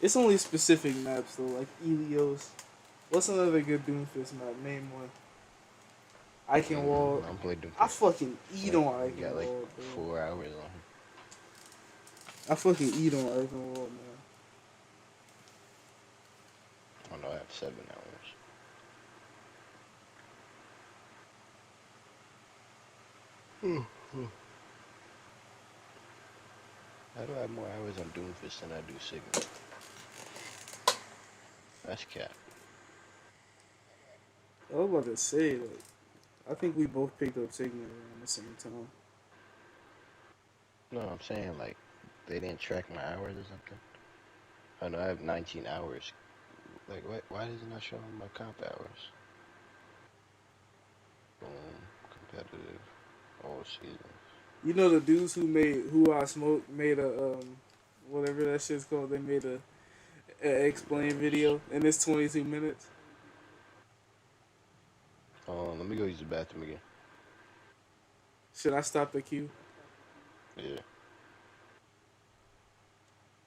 It's only specific maps though, like Elios. What's another good Doomfist map? Name one. Eichenwald. I'm playing I Doomfist. fucking eat Like, on we got like Eichenwald, bro. 4 hours on him. I fucking eat on Eichenwald, man. Oh no, I have 7 hours. How do I have more hours on Doomfist than I do Sigma? That's cat. I was about to say, like, I think we both picked up Sigma around the same time. No, I'm saying like they didn't track my hours or something. I know I have 19 hours. Like, what? Why does it not show my comp hours? Boom, competitive, all seasons. You know the dudes who made Who I Smoke made a whatever that shit's called. They made a explain Hours. video, and it's 22 minutes. Let me go use the bathroom again. Should I stop the queue? Yeah.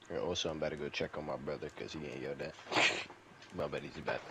And also, I'm about to go check on my brother because he ain't yelled at. My buddy's back.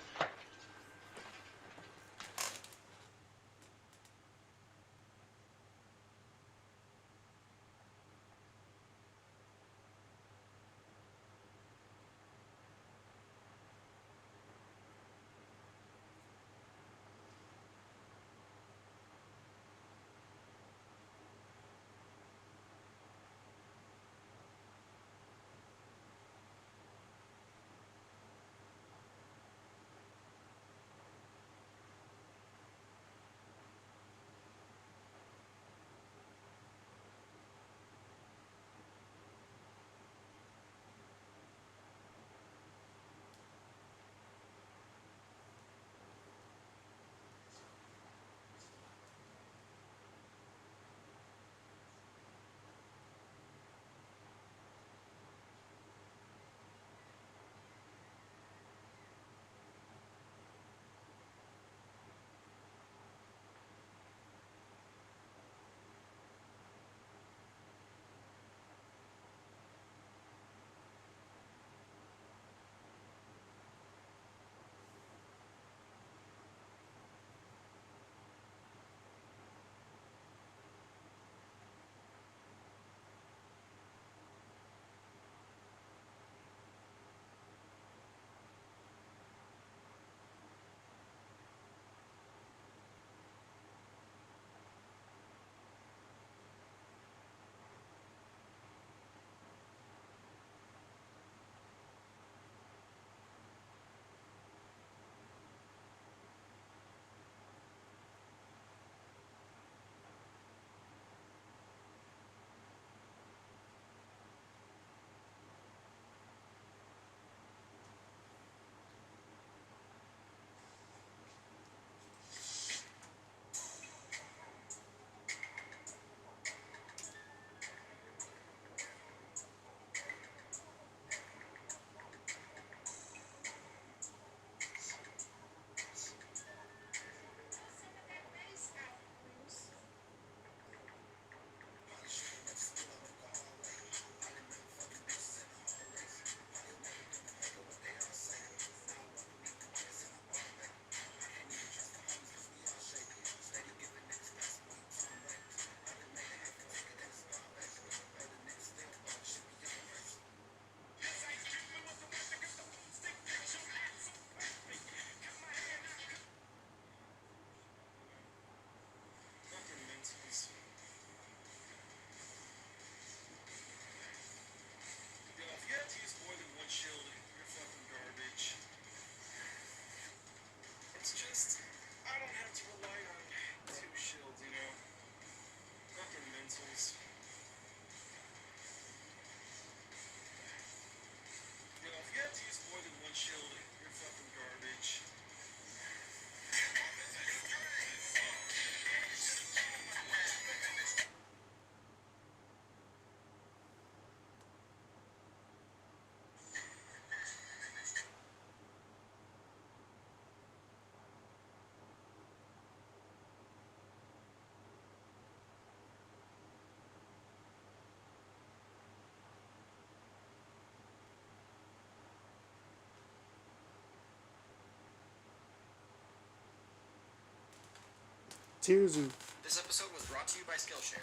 Tirzu. This episode was brought to you by Skillshare.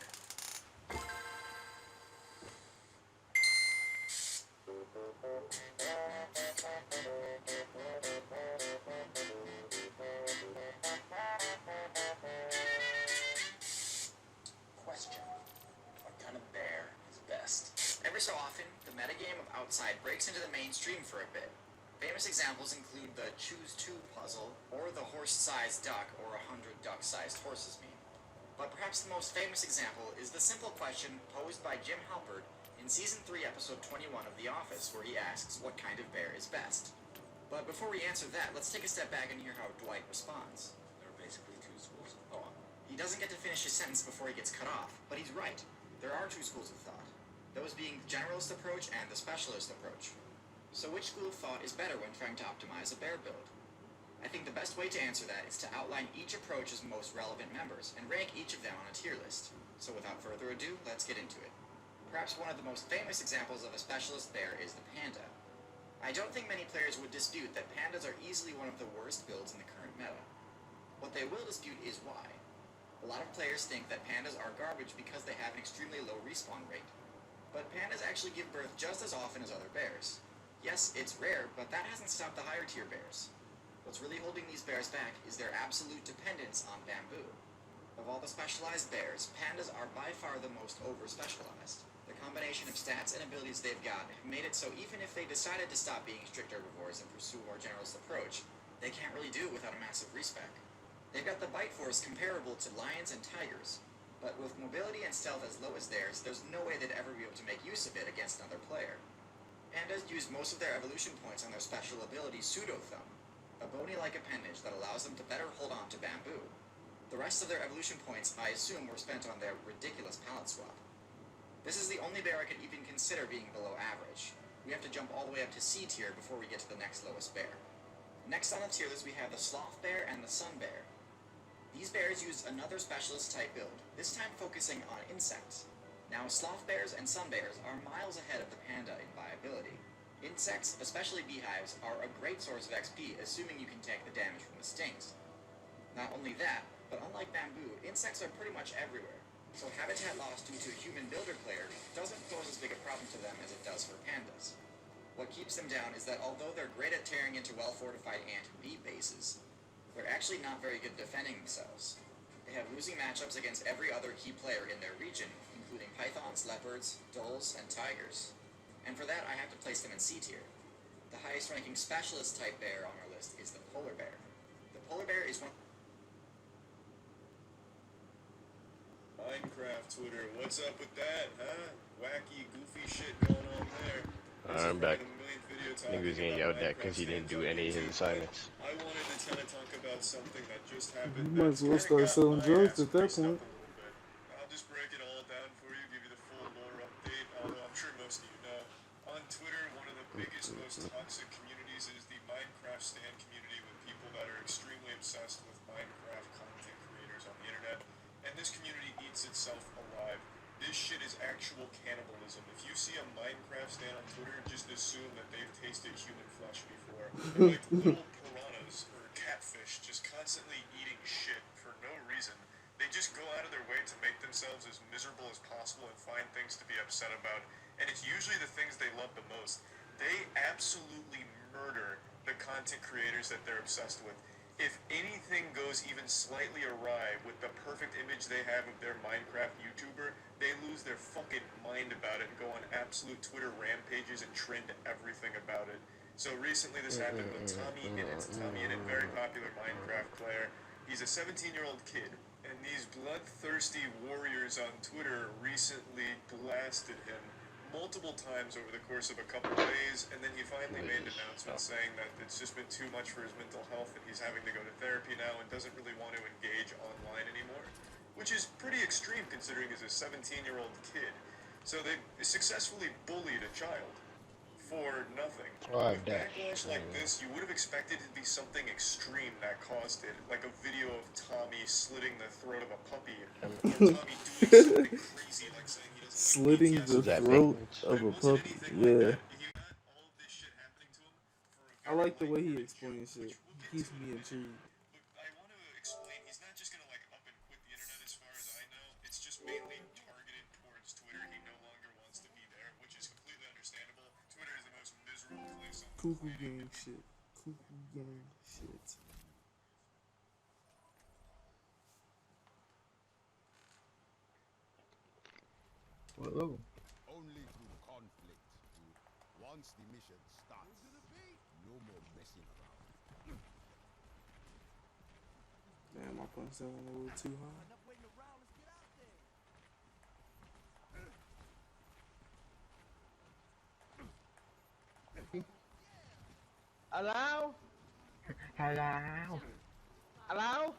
Question: what kind of bear is best? Every so often, the metagame of Outside breaks into the mainstream for a bit. Famous examples include the Choose Two puzzle, or the horse-sized duck or 100 duck-sized horses meme. But perhaps the most famous example is the simple question posed by Jim Halpert in Season 3, Episode 21 of The Office, where he asks what kind of bear is best. But before we answer that, let's take a step back and hear how Dwight responds. There are basically two schools of thought. He doesn't get to finish his sentence before he gets cut off, but he's right. There are two schools of thought, those being the generalist approach and the specialist approach. So which school of thought is better when trying to optimize a bear build? I think the best way to answer that is to outline each approach's most relevant members and rank each of them on a tier list. So without further ado, let's get into it. Perhaps one of the most famous examples of a specialist bear is the panda. I don't think many players would dispute that pandas are easily one of the worst builds in the current meta. What they will dispute is why. A lot of players think that pandas are garbage because they have an extremely low respawn rate. But pandas actually give birth just as often as other bears. Yes, it's rare, but that hasn't stopped the higher tier bears. What's really holding these bears back is their absolute dependence on bamboo. Of all the specialized bears, pandas are by far the most over-specialized. The combination of stats and abilities they've got have made it so even if they decided to stop being strict herbivores and pursue a more generalist approach, they can't really do it without a massive respec. They've got the bite force comparable to lions and tigers, but with mobility and stealth as low as theirs, there's no way they'd ever be able to make use of it against another player. Pandas use most of their evolution points on their special ability Pseudo Thumb, a bony-like appendage that allows them to better hold on to bamboo. The rest of their evolution points, I assume, were spent on their ridiculous palette swap. This is the only bear I could even consider being below average. We have to jump all the way up to C tier before we get to the next lowest bear. Next on the tier list we have the Sloth Bear and the Sun Bear. These bears used another specialist type build, this time focusing on insects. Now, sloth bears and sun bears are miles ahead of the panda in viability. Insects, especially beehives, are a great source of XP, assuming you can take the damage from the stings. Not only that, but unlike bamboo, insects are pretty much everywhere, so habitat loss due to a human builder player doesn't pose as big a problem to them as it does for pandas. What keeps them down is that although they're great at tearing into well-fortified ant and bee bases, they're actually not very good defending themselves. They have losing matchups against every other key player in their region, including pythons, leopards, dholes, and tigers. And for that, I have to place them in C tier. The highest ranking specialist type bear on our list is the polar bear. The polar bear is one... Minecraft Twitter, what's up with that, huh? Wacky, goofy shit going on there. I'm back. Niggas getting yelled at because he didn't do any of his assignments. I wanted to kind of talk about something that just happened. You might as well start selling drugs at that point. I'll just break it all down for you, give you the full lore update, although I'm sure most of you know. On Twitter, one of the biggest, most toxic communities is the Minecraft stan community, with people that are extremely obsessed with Minecraft content creators on the internet, and this community eats itself alive. This shit is actual cannibalism. If you see a Minecraft stan on Twitter, just assume that they've tasted human flesh before. They're like little piranhas or catfish, just constantly eating shit for no reason. They just go out of their way to make themselves as miserable as possible and find things to be upset about. And it's usually the things they love the most. They absolutely murder the content creators that they're obsessed with. If anything goes even slightly awry with the perfect image they have of their Minecraft YouTuber, they lose their fucking mind about it and go on absolute Twitter rampages and trend everything about it. So recently this happened with Tommy Innit. Tommy Innit, very popular Minecraft player. He's a 17-year-old kid, and these bloodthirsty warriors on Twitter recently blasted him multiple times over the course of a couple days, and then he finally made an announcement saying that it's just been too much for his mental health and he's having to go to therapy now and doesn't really want to engage online anymore, which is pretty extreme considering he's a 17-year-old kid. So they successfully bullied a child for nothing. With backlash like this, you would have expected it to be something extreme that caused it, like a video of Tommy slitting the throat of a puppy, or Tommy doing something crazy like saying he doesn't Slitting the throat of a puppy. Yeah. I like the way he explains shit. He keeps me intrigued. But I want to explain, he's not just gonna like up and quit Cuckoo gang shit. Cuckoo gang shit. Whoa. Only through conflict. Once the mission starts, no more messing around. Damn, my punch sounded a little too high. Hello? Hello. Hello?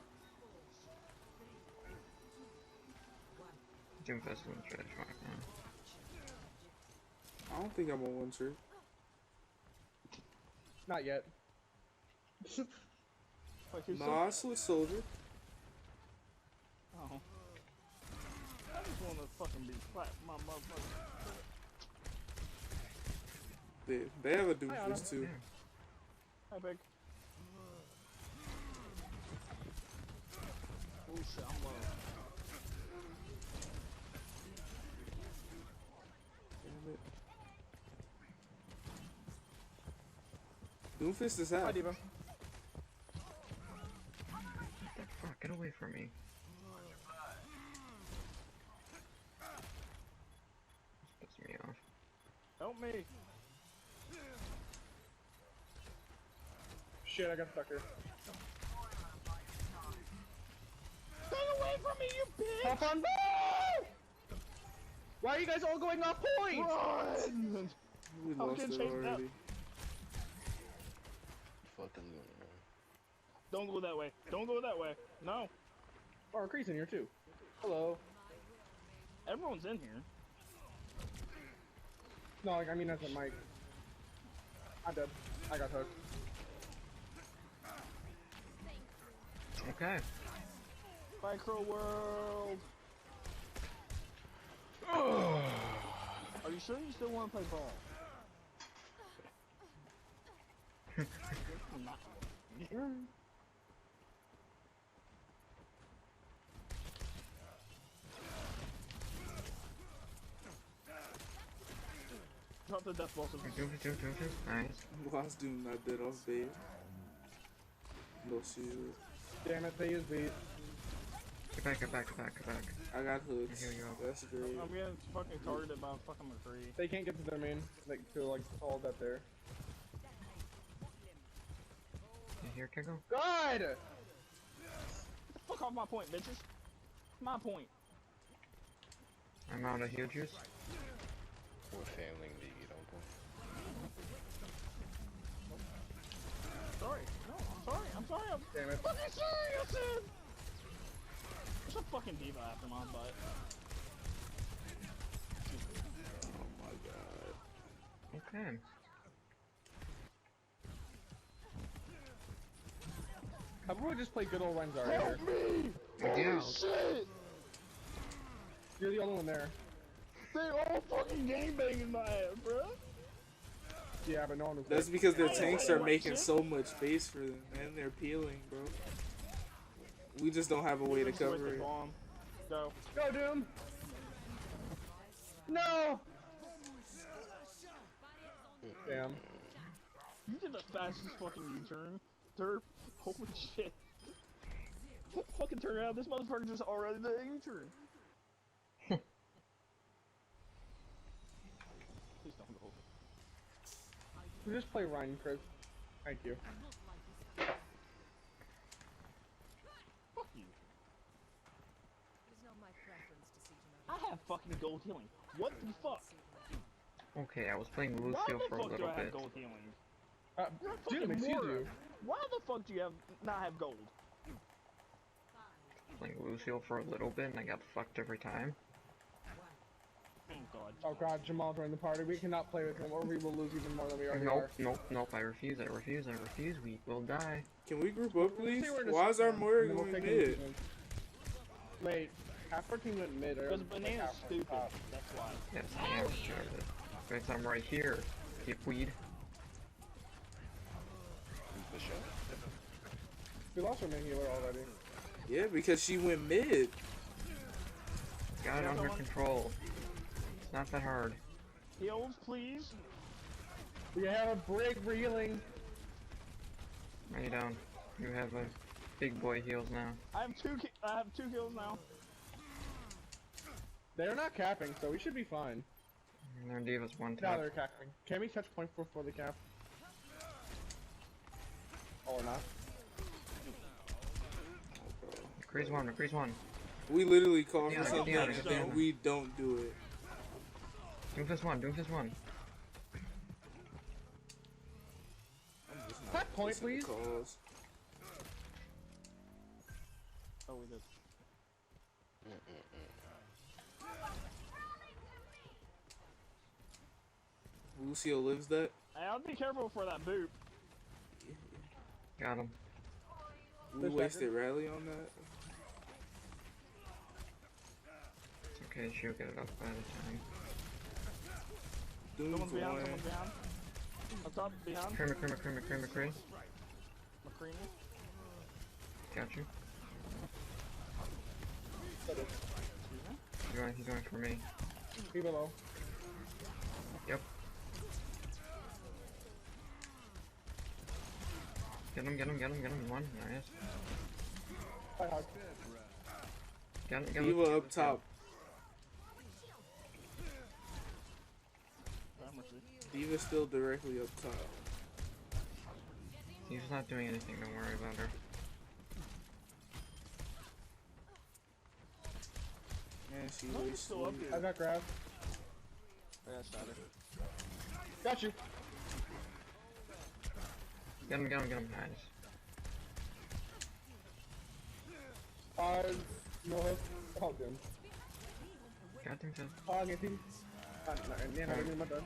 Doom Festival and Trash Rock, man. I don't think I'm on one trip. Not yet. Nah, I switched soldier. Oh. I just want to fucking be clapped my motherfucker. They have a doofus too. Hi, Big. Oh shit, I'm low. Damn it. Doomfist is Hi, half. Diva. What the fuck? Get away from me. This pisses me off. Help me. Shit, I got stuck here. Stay away from me, you bitch! Hop on! Why are you guys all going off point? Run! We I'm lost getting it chased already. Fucking Don't go that way. Don't go that way. No. Oh, Cree's in here too. Hello. Everyone's in here. No, like, I mean that's a mic. I'm dead. I got hooked. Okay. Micro World. Are you sure you still want to play ball? Not. Drop the death balls. Nice. Last doom not dead off bait. No shield. Damn it, they use beat. Get back, get back, get back, get back. I got hooks. Here you go. That's great. I'm getting fucking targeted by a fucking McCree. They can't get to their main. Like, feel like all that there. You here, Kegel? God! Get the fuck off my point, bitches. My point. I'm out of heal juice. We're failing the Edompo. Sorry. No, I'm sorry. I'm sorry. I'm Damn it. fucking sorry. I said. There's a fucking diva after my butt. Oh my god. Okay. How about we just play good old Rengar Help here? me! Yeah. Shit! You're the only one there. They all fucking gangbanging my ass, bro. Yeah, but no one was That's there. because their tanks are making so much space for them, man. They're peeling, bro. We just don't have a way to cover it. Bomb. Go. Go, Doom! No! Damn. You did the fastest fucking U-turn. Derp. Holy shit. Fucking turn around. This motherfucker just already did a U-turn. Please don't go. We just play Ryan, Chris. Thank you. Fuck you. It is not my preference to see I have fucking gold healing. What the fuck? Okay, I was playing Why Lucio the for a fuck do little I have bit. gold healing? Dude, You're a it fucking makes you moron. do. Why the fuck do you not have gold? Playing Lucio for a little bit and I got fucked every time. Oh god. Oh god, Jamal joined the party. We cannot play with him or we will lose even more than we already Nope, are. nope, nope, I refuse, I refuse, I refuse, we will die. Can we group up, please? See where this Why is our Moira and then going take mid? him. Wait, half our team went mid. Because Like Banana's half went stupid. top. That's why. Yes, I am sure of it. Because I'm right here, dipweed. The shot. We lost our main healer already. Yeah, because she went mid. Got it under control. It's not that hard. Heals, please. We have a break for healing. Lay you down. You have a big boy heals now. I have two kills now. They're not capping, so we should be fine. And their Diva's one Now tap. they're capping. Can we touch point before they cap? Or not? Increase one, increase one. We literally call Yeah, for something yeah, and yeah. we don't do it. Doomfist one, Doomfist one. I'm just not Tap point, listening to please. calls. Oh, we did. Lucio lives that. Hey, I'll be careful for that boot. Got him. We There's wasted rally on that. It's okay, she'll get it up by the time. Doom Someone's behind, flying. someone's behind. Up top, behind. McCree. McCreamy. Got you. He's going for me. Be below. Yep. Get him. One, nice. Hi, Hog. Get him. Diva up top. Diva's still directly up top. He's not doing anything, don't worry about her. Man, she Oh, he's wastes still up sleep. here. I got grab. I got shot at. Got you. Get him, nice. No hook. Oh, damn. Got him, Phil. Hog, I think. Yeah, I'm done.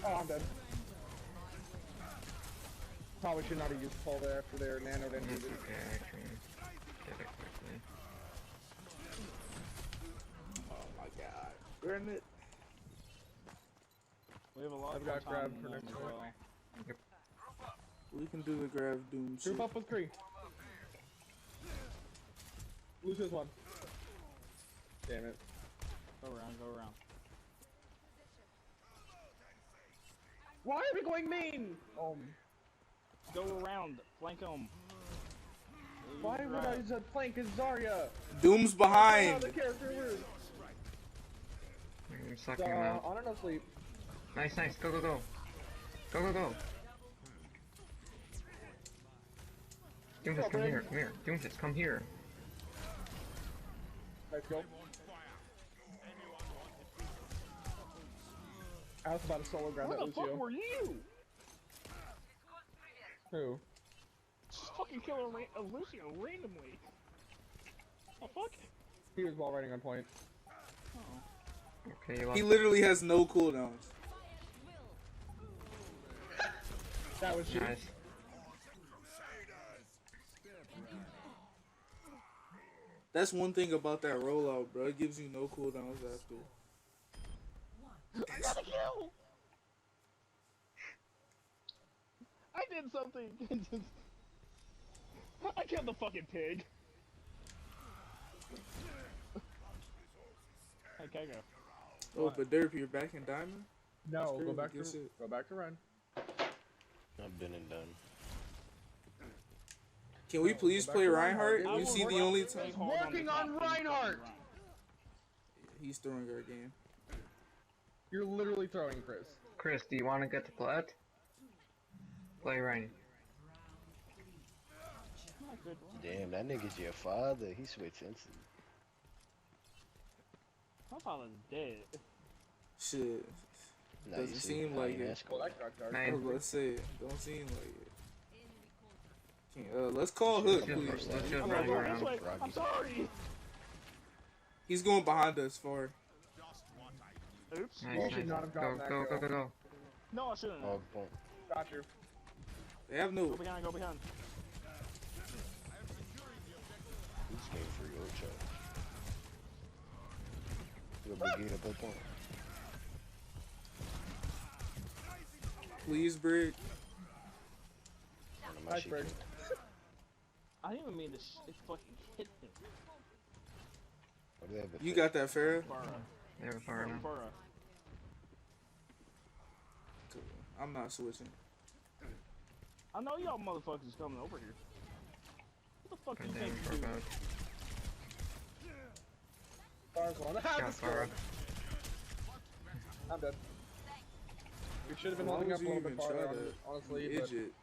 Oh, I'm dead. Probably should not have used pull there after their nano didn't It's use it. okay, I can get it quickly. Oh my god. Burn it. We have a lot I've of got time grab in for them next as one. well. We can do the grab doom shit. Group up with 3. Loses one. Damn it. Go around. Why are we going main? Go around. Flank them. Why would I just flank as Zarya? Doom's behind. The character room. I'm sucking him out. On or no sleep. Nice. Go. Doomfist, come here. Doomfist, come here. Let's go. I was about to solo grab Where that the fuck Lucio. were you? Who? Just fucking kill a Lucio randomly. Oh fuck? He was ball riding on point. Okay, you He lost. literally has no cooldowns. That was cheap. Nice. That's one thing about that rollout, bro. It gives you no cooldowns after. I got a kill! I did something! I killed the fucking pig! Hey, Kago. Oh, but Derp, you're back in Diamond? No, crazy. go back Good to shit. run. I've been and done. Can we please go back play to Reinhardt? Reinhardt. You see the only time Working on Reinhardt! he's throwing our game. You're literally throwing Chris. Chris, do you want to get to plat? Play Rain. Damn, that nigga's your father. He switched instantly. My father's dead. Shit. Nah, Doesn't you see, seem I like ain't it. asking. Well, that got dark. I was about to say, don't seem like it. Let's call Hook, please. Let's just I'm run going this around. way. I'm sorry! He's going behind us far. Oops. Nice, You should not have gotten that kill. Go. No, I shouldn't have. Hog point. Got you. They have no. Go behind. This game for your charge. Your brigade up on point. Please, Brick. One of my Nice shit break. killed. I didn't even mean to fucking hit him. What do they have You got that, Farrah? Farah. They're far enough. Farah. I'm not switching. I know y'all motherfuckers coming over here. What the fuck do you think for you do? about. Fire's one. Ah, Got this Farah. I'm dead. We should have been Why holding would up a you little bit even try farther, that? honestly, You but idiot.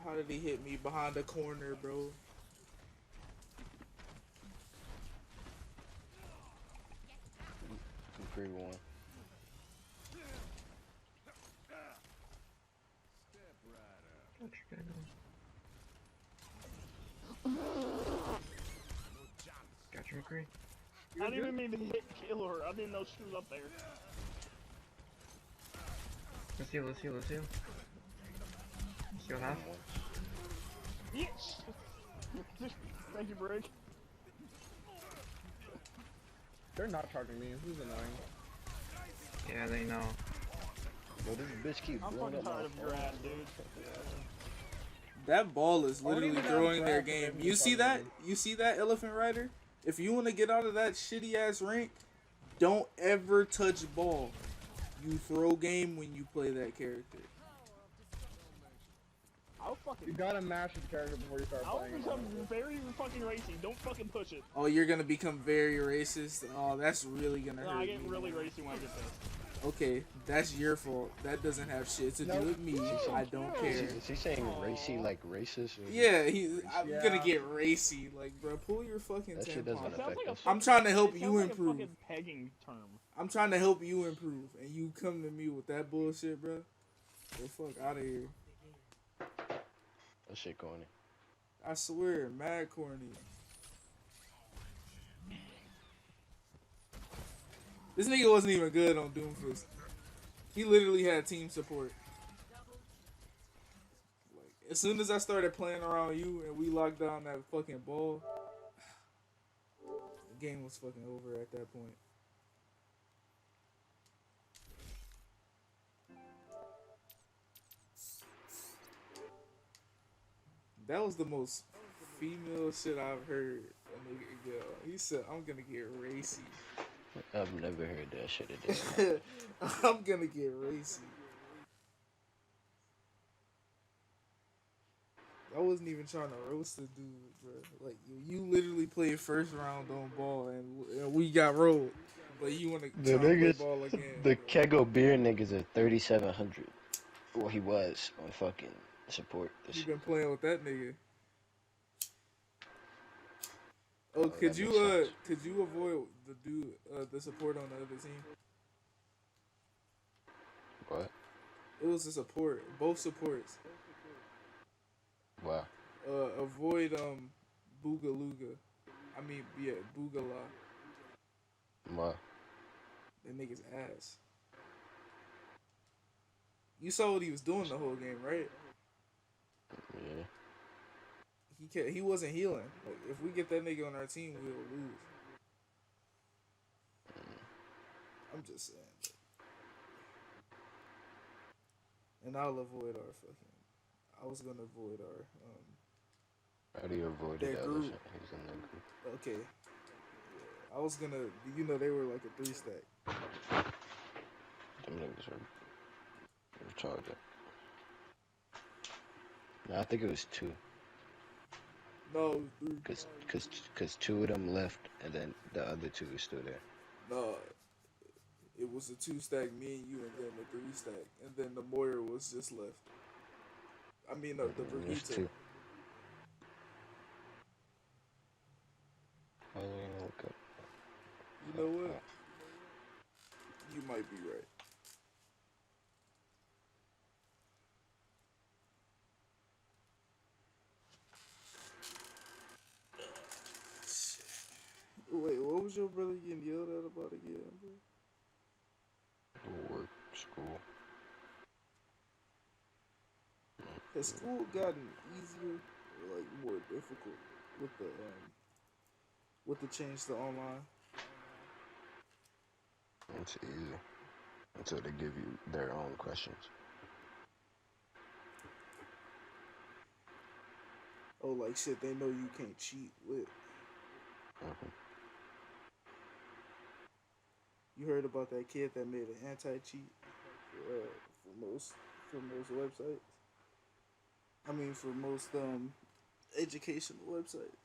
How did he hit me behind the corner, bro? 3-1. Got you, McCree. I didn't even mean to hit kill her. I didn't know she was up there. Let's heal, let's heal, let's heal. Let's heal half. Yes! Thank you, Break. they're not charging me. Who's annoying? Yeah, they know. Bro, this bitch keep I'm blowing fucking up tired my of your phone. ass, dude. That ball is I don't literally even have throwing their grab game. because You they see haven't that? charged You see that, Elephant Rider? If you want to get out of that shitty ass rank, don't ever touch ball. You throw game when you play that character. I'll fucking. You gotta mash the character before you start I'll playing. become very fucking racy. Don't fucking push it. Oh, you're gonna become very racist. Oh, that's really gonna No, hurt I get me. really racy when I get this. Okay, that's your fault. That doesn't have shit to do with me. I don't care. Is he saying racy like racist? Or Yeah, I'm Yeah. gonna get racy. Like, bro, pull your fucking That shit tampon. doesn't It sounds affect like a us. I'm trying to help it you sounds like improve. a fucking pegging term. I'm trying to help you improve, and you come to me with that bullshit, bro. Get the fuck out of here. That shit corny. I swear, mad corny. This nigga wasn't even good on Doomfist. He literally had team support. Like, as soon as I started playing around you and we locked down that fucking ball, the game was fucking over at that point. That was the most female shit I've heard a nigga go. He said, I'm gonna get racy. I've never heard that shit today. I'm gonna get racy. I wasn't even trying to roast the dude, bro. Like, you literally played first round on ball and we got rolled. But you wanna The try to play niggas, ball again. the bro. Kego beer niggas are 3,700. Well, he was on fucking support. This You shit. been playing with that nigga. Oh, Oh, could that you makes sense. could you avoid the dude the support on the other team? What? It was a support, both supports. Wow. Avoid Boogalooga. I mean, yeah, Boogala. Wow. That nigga's ass. You saw what he was doing the whole game, right? Yeah. He wasn't healing. Like, if we get that nigga on our team, we'll lose. I'm just saying. And I'll avoid our fucking. I was gonna avoid our How do you avoid their the group. elephant? He's in the group. Okay. Yeah, I was gonna. You know, they were like a 3-stack. Them niggas are retarded. No, I think it was 2. No, 3. Cause 2 of them left, and then the other 2 are still there. No, it was a 2-stack, me and you, and then the 3-stack, and then the Moira was just left. I mean, the There's Brigitte. 2. Oh, yeah, look up. You know what? You might be right. Wait, what was your brother getting yelled at about again, bro? Work, school. Has school gotten easier or like more difficult with the change to online? It's easy until they give you their own questions. Oh, like shit they know you can't cheat with. Mhm. You heard about that kid that made an anti-cheat for most websites. I mean, for most educational websites.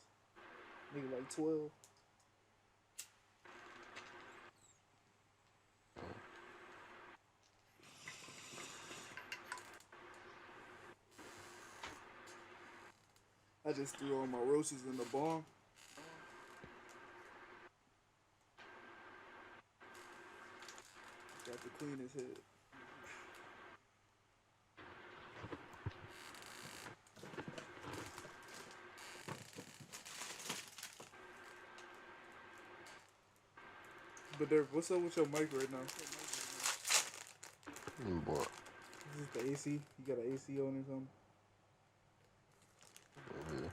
Maybe like 12. I just threw all my roaches in the barn. Got to clean his head. But Derek, what's up with your mic right now? Boy, Is it the AC? You got an AC on or something? yeah.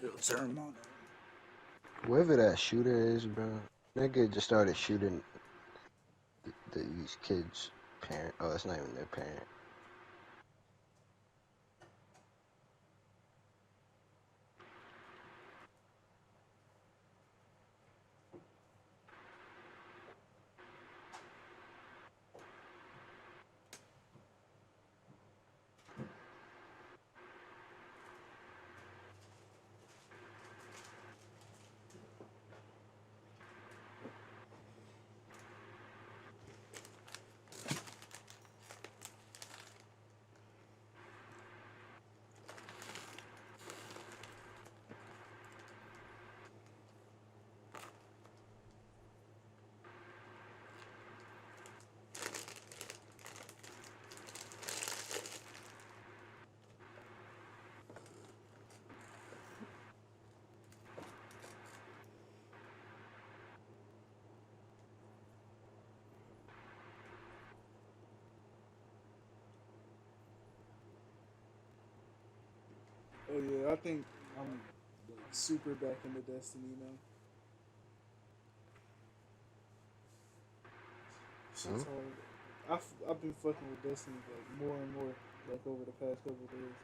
It'll turn on. Whoever that shooter is, bro, nigga just started shooting these kids' parent. Oh, that's not even their parent. Oh yeah, I think I'm like super back into Destiny now. Hmm? Shit's hard. I've been fucking with Destiny like more and more like over the past couple of days.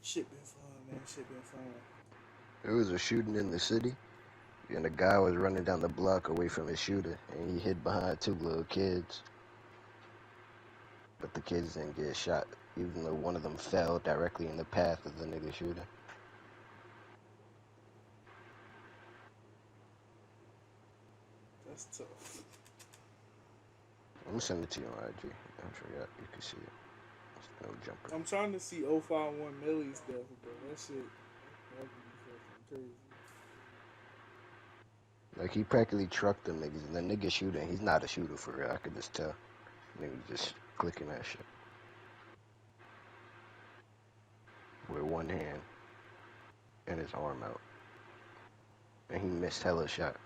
Shit been fun, man. Shit been fun. There was a shooting in the city, and the guy was running down the block away from his shooter, and he hid behind two little kids. But the kids didn't get shot, even though one of them fell directly in the path of the nigga shooter. That's tough. I'm gonna send it to you on IG. I forgot you can see it. It's no jumper. I'm trying to see 051 Millie's death, but that shit that would be fucking crazy. Like he practically trucked them niggas, and the nigga shooting, he's not a shooter for real. I could just tell. Nigga just clicking that shit with one hand and his arm out, and he missed hella shots.